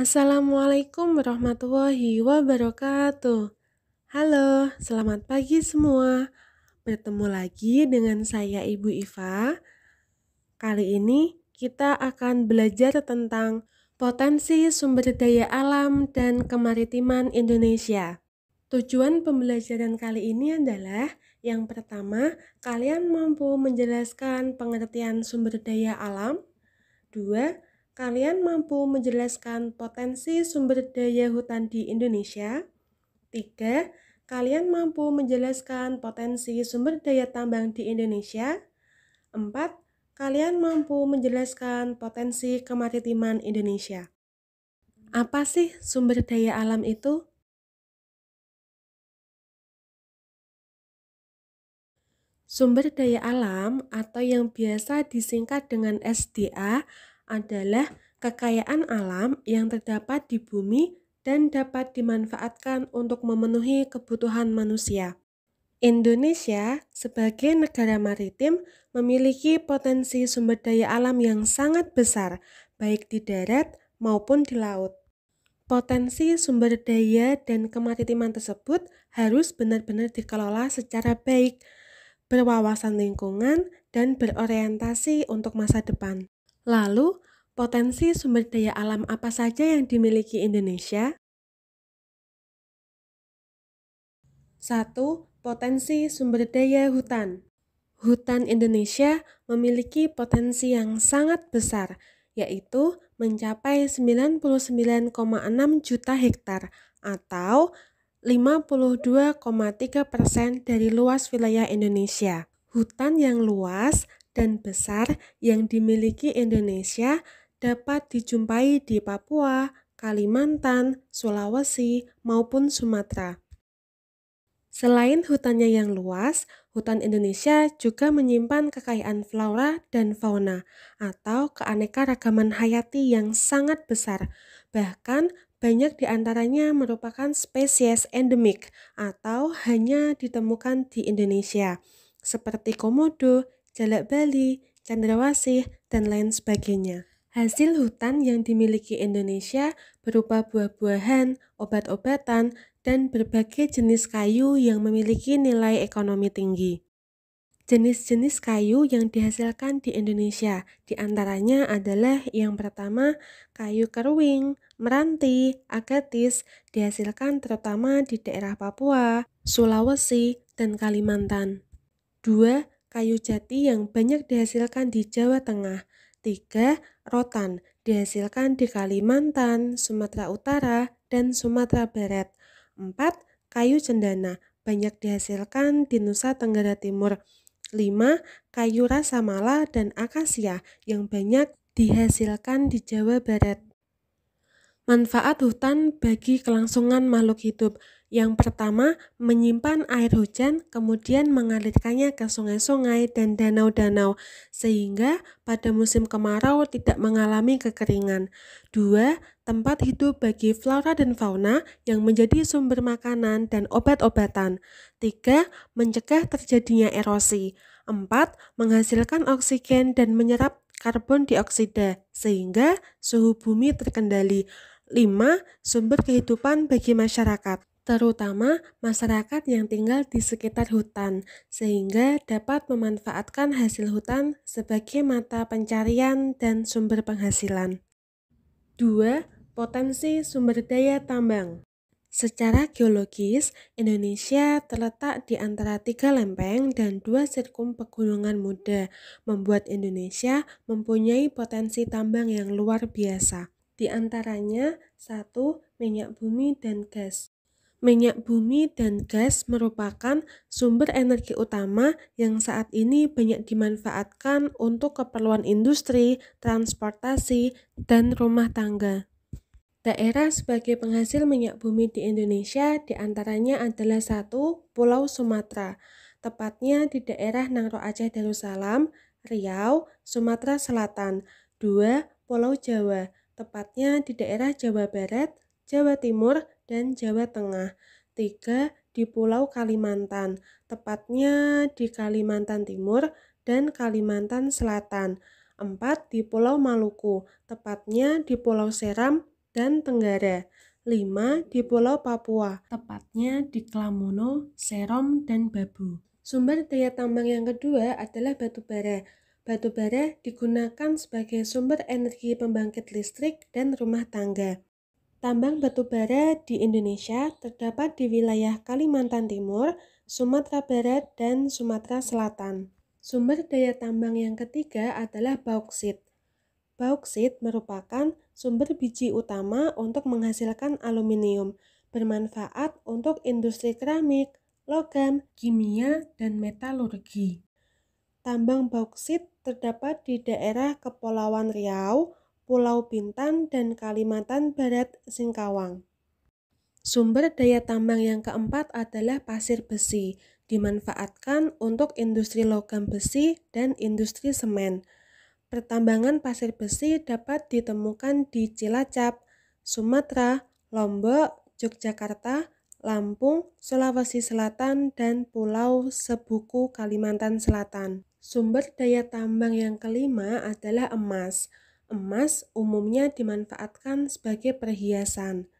Assalamualaikum warahmatullahi wabarakatuh. Halo, selamat pagi semua. Bertemu lagi dengan saya Ibu Iva. Kali ini kita akan belajar tentang potensi sumber daya alam dan kemaritiman Indonesia. Tujuan pembelajaran kali ini adalah yang pertama, kalian mampu menjelaskan pengertian sumber daya alam. Dua, kalian mampu menjelaskan potensi sumber daya hutan di Indonesia. Tiga, kalian mampu menjelaskan potensi sumber daya tambang di Indonesia. Empat, kalian mampu menjelaskan potensi kemaritiman Indonesia. Apa sih sumber daya alam itu? Sumber daya alam atau yang biasa disingkat dengan SDA adalah kekayaan alam yang terdapat di bumi dan dapat dimanfaatkan untuk memenuhi kebutuhan manusia. Indonesia sebagai negara maritim memiliki potensi sumber daya alam yang sangat besar, baik di darat maupun di laut. Potensi sumber daya dan kemaritiman tersebut harus benar-benar dikelola secara baik, berwawasan lingkungan, dan berorientasi untuk masa depan. Lalu, potensi sumber daya alam apa saja yang dimiliki Indonesia? 1. Potensi sumber daya hutan. Hutan Indonesia memiliki potensi yang sangat besar, yaitu mencapai 99,6 juta hektar atau 52,3% dari luas wilayah Indonesia. Hutan yang luas dan besar yang dimiliki Indonesia dapat dijumpai di Papua, Kalimantan, Sulawesi, maupun Sumatera. Selain hutannya yang luas, hutan Indonesia juga menyimpan kekayaan flora dan fauna atau keanekaragaman hayati yang sangat besar. Bahkan banyak di antaranya merupakan spesies endemik atau hanya ditemukan di Indonesia, seperti komodo, jalak Bali, cendrawasih, dan lain sebagainya. Hasil hutan yang dimiliki Indonesia berupa buah-buahan, obat-obatan, dan berbagai jenis kayu yang memiliki nilai ekonomi tinggi. Jenis-jenis kayu yang dihasilkan di Indonesia diantaranya adalah yang pertama, kayu keruing, meranti, agatis, dihasilkan terutama di daerah Papua, Sulawesi, dan Kalimantan. 2. Kayu jati yang banyak dihasilkan di Jawa Tengah. 3. Rotan, dihasilkan di Kalimantan, Sumatera Utara, dan Sumatera Barat. 4. Kayu cendana, banyak dihasilkan di Nusa Tenggara Timur. 5. Kayu rasa mala dan akasia yang banyak dihasilkan di Jawa Barat. Manfaat hutan bagi kelangsungan makhluk hidup. Yang pertama, menyimpan air hujan, kemudian mengalirkannya ke sungai-sungai dan danau-danau, sehingga pada musim kemarau tidak mengalami kekeringan. 2. Tempat hidup bagi flora dan fauna yang menjadi sumber makanan dan obat-obatan. 3. Mencegah terjadinya erosi. 4. Menghasilkan oksigen dan menyerap karbon dioksida, sehingga suhu bumi terkendali. 5. Sumber kehidupan bagi masyarakat, terutama masyarakat yang tinggal di sekitar hutan, sehingga dapat memanfaatkan hasil hutan sebagai mata pencarian dan sumber penghasilan. 2. Potensi sumber daya tambang. Secara geologis, Indonesia terletak di antara 3 lempeng dan 2 sirkum pegunungan muda, membuat Indonesia mempunyai potensi tambang yang luar biasa. Di antaranya, 1. Minyak bumi dan gas. Minyak bumi dan gas merupakan sumber energi utama yang saat ini banyak dimanfaatkan untuk keperluan industri, transportasi, dan rumah tangga. Daerah sebagai penghasil minyak bumi di Indonesia diantaranya adalah 1. Pulau Sumatera, tepatnya di daerah Nangro Aceh Darussalam, Riau, Sumatera Selatan. 2. Pulau Jawa, tepatnya di daerah Jawa Barat, Jawa Timur, dan Jawa Tengah. 3. Di Pulau Kalimantan, tepatnya di Kalimantan Timur dan Kalimantan Selatan. 4. Di Pulau Maluku, tepatnya di Pulau Seram dan Tenggara, 5 di Pulau Papua, tepatnya di Klamono, Serom, dan Babu. Sumber daya tambang yang kedua adalah batu bara. Batu bara digunakan sebagai sumber energi pembangkit listrik dan rumah tangga. Tambang batu bara di Indonesia terdapat di wilayah Kalimantan Timur, Sumatera Barat, dan Sumatera Selatan. Sumber daya tambang yang ketiga adalah bauksit. Bauksit merupakan sumber biji utama untuk menghasilkan aluminium, bermanfaat untuk industri keramik, logam, kimia, dan metalurgi. Tambang bauksit terdapat di daerah Kepulauan Riau, Pulau Bintan, dan Kalimantan Barat Singkawang. Sumber daya tambang yang keempat adalah pasir besi, dimanfaatkan untuk industri logam besi dan industri semen. Pertambangan pasir besi dapat ditemukan di Cilacap, Sumatera, Lombok, Yogyakarta, Lampung, Sulawesi Selatan, dan Pulau Sebuku, Kalimantan Selatan. Sumber daya tambang yang kelima adalah emas. Emas umumnya dimanfaatkan sebagai perhiasan.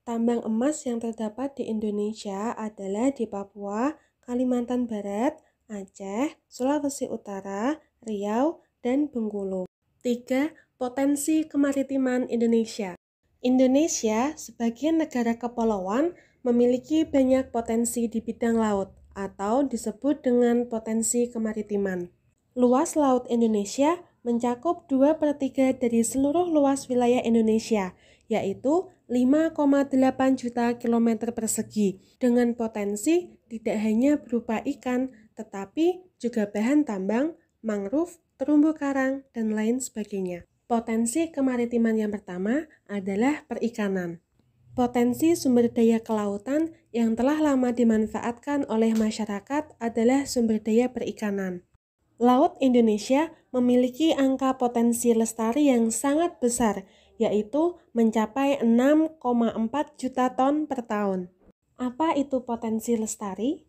Tambang emas yang terdapat di Indonesia adalah di Papua, Kalimantan Barat, Aceh, Sulawesi Utara, Riau, dan Bengkulu. 3. Potensi kemaritiman Indonesia. Indonesia sebagai negara kepulauan memiliki banyak potensi di bidang laut atau disebut dengan potensi kemaritiman. Luas laut Indonesia mencakup 2/3 dari seluruh luas wilayah Indonesia, yaitu 5,8 juta kilometer persegi, dengan potensi tidak hanya berupa ikan, tetapi juga bahan tambang, mangrove, terumbu karang, dan lain sebagainya. Potensi kemaritiman yang pertama adalah perikanan. Potensi sumber daya kelautan yang telah lama dimanfaatkan oleh masyarakat adalah sumber daya perikanan. Laut Indonesia memiliki angka potensi lestari yang sangat besar, yaitu mencapai 6,4 juta ton per tahun. Apa itu potensi lestari?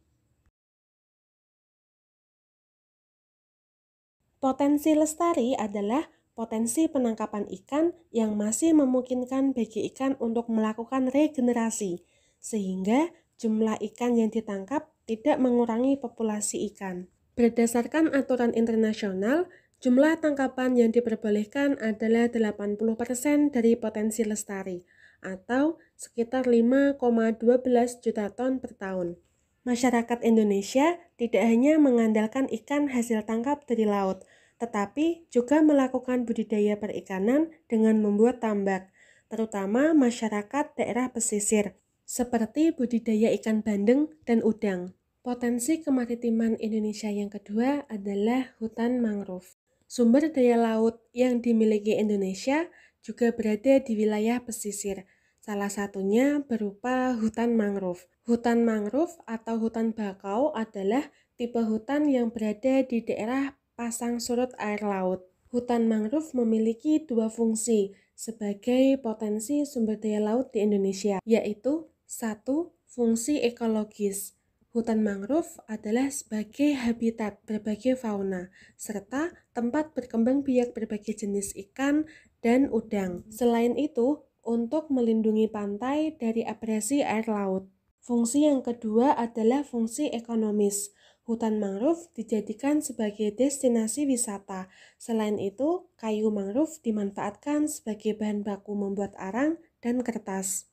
Potensi lestari adalah potensi penangkapan ikan yang masih memungkinkan bagi ikan untuk melakukan regenerasi, sehingga jumlah ikan yang ditangkap tidak mengurangi populasi ikan. Berdasarkan aturan internasional, jumlah tangkapan yang diperbolehkan adalah 80% dari potensi lestari, atau sekitar 5,12 juta ton per tahun. Masyarakat Indonesia tidak hanya mengandalkan ikan hasil tangkap dari laut, tetapi juga melakukan budidaya perikanan dengan membuat tambak, terutama masyarakat daerah pesisir, seperti budidaya ikan bandeng dan udang. Potensi kemaritiman Indonesia yang kedua adalah hutan mangrove. Sumber daya laut yang dimiliki Indonesia juga berada di wilayah pesisir. Salah satunya berupa hutan mangrove. Hutan mangrove atau hutan bakau adalah tipe hutan yang berada di daerah pasang surut air laut. Hutan mangrove memiliki dua fungsi sebagai potensi sumber daya laut di Indonesia, yaitu 1. Fungsi ekologis. Hutan mangrove adalah sebagai habitat berbagai fauna, serta tempat berkembang biak berbagai jenis ikan dan udang. Selain itu, untuk melindungi pantai dari abrasi air laut. Fungsi yang kedua adalah fungsi ekonomis. Hutan mangrove dijadikan sebagai destinasi wisata. Selain itu, kayu mangrove dimanfaatkan sebagai bahan baku membuat arang dan kertas.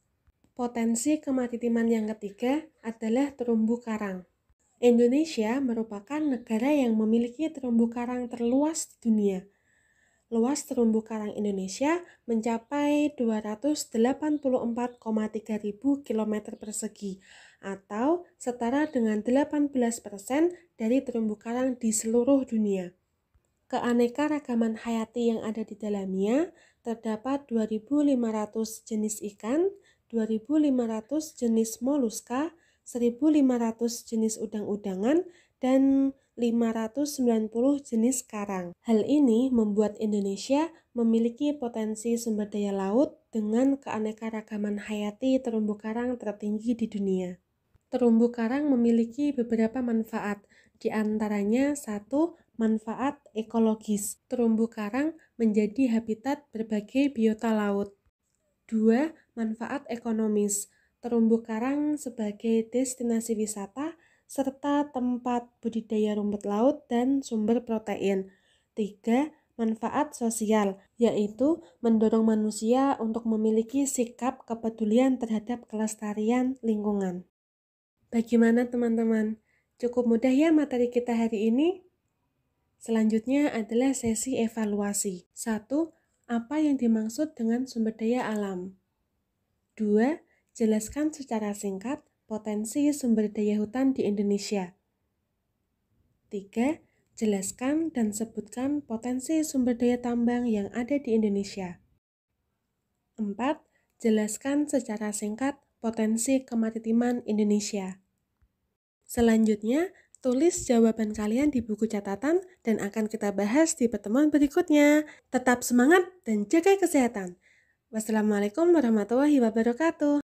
Potensi kemaritiman yang ketiga adalah terumbu karang. Indonesia merupakan negara yang memiliki terumbu karang terluas di dunia. Luas terumbu karang Indonesia mencapai 284,3 ribu kilometer persegi atau setara dengan 18% dari terumbu karang di seluruh dunia. Keanekaragaman hayati yang ada di dalamnya terdapat 2.500 jenis ikan, 2.500 jenis moluska, 1.500 jenis udang-udangan, dan 590 jenis karang. Hal ini membuat Indonesia memiliki potensi sumber daya laut dengan keanekaragaman hayati terumbu karang tertinggi di dunia. Terumbu karang memiliki beberapa manfaat, di antaranya 1. Manfaat ekologis. Terumbu karang menjadi habitat berbagai biota laut. 2. Manfaat ekonomis. Terumbu karang sebagai destinasi wisata serta tempat budidaya rumput laut dan sumber protein. 3. Manfaat sosial, yaitu mendorong manusia untuk memiliki sikap kepedulian terhadap kelestarian lingkungan. Bagaimana teman-teman? Cukup mudah ya materi kita hari ini? Selanjutnya adalah sesi evaluasi. 1. Apa yang dimaksud dengan sumber daya alam? 2. Jelaskan secara singkat potensi sumber daya hutan di Indonesia. 3. Jelaskan dan sebutkan potensi sumber daya tambang yang ada di Indonesia. 4. Jelaskan secara singkat potensi kemaritiman Indonesia. Selanjutnya, tulis jawaban kalian di buku catatan dan akan kita bahas di pertemuan berikutnya. Tetap semangat dan jaga kesehatan. Wassalamualaikum warahmatullahi wabarakatuh.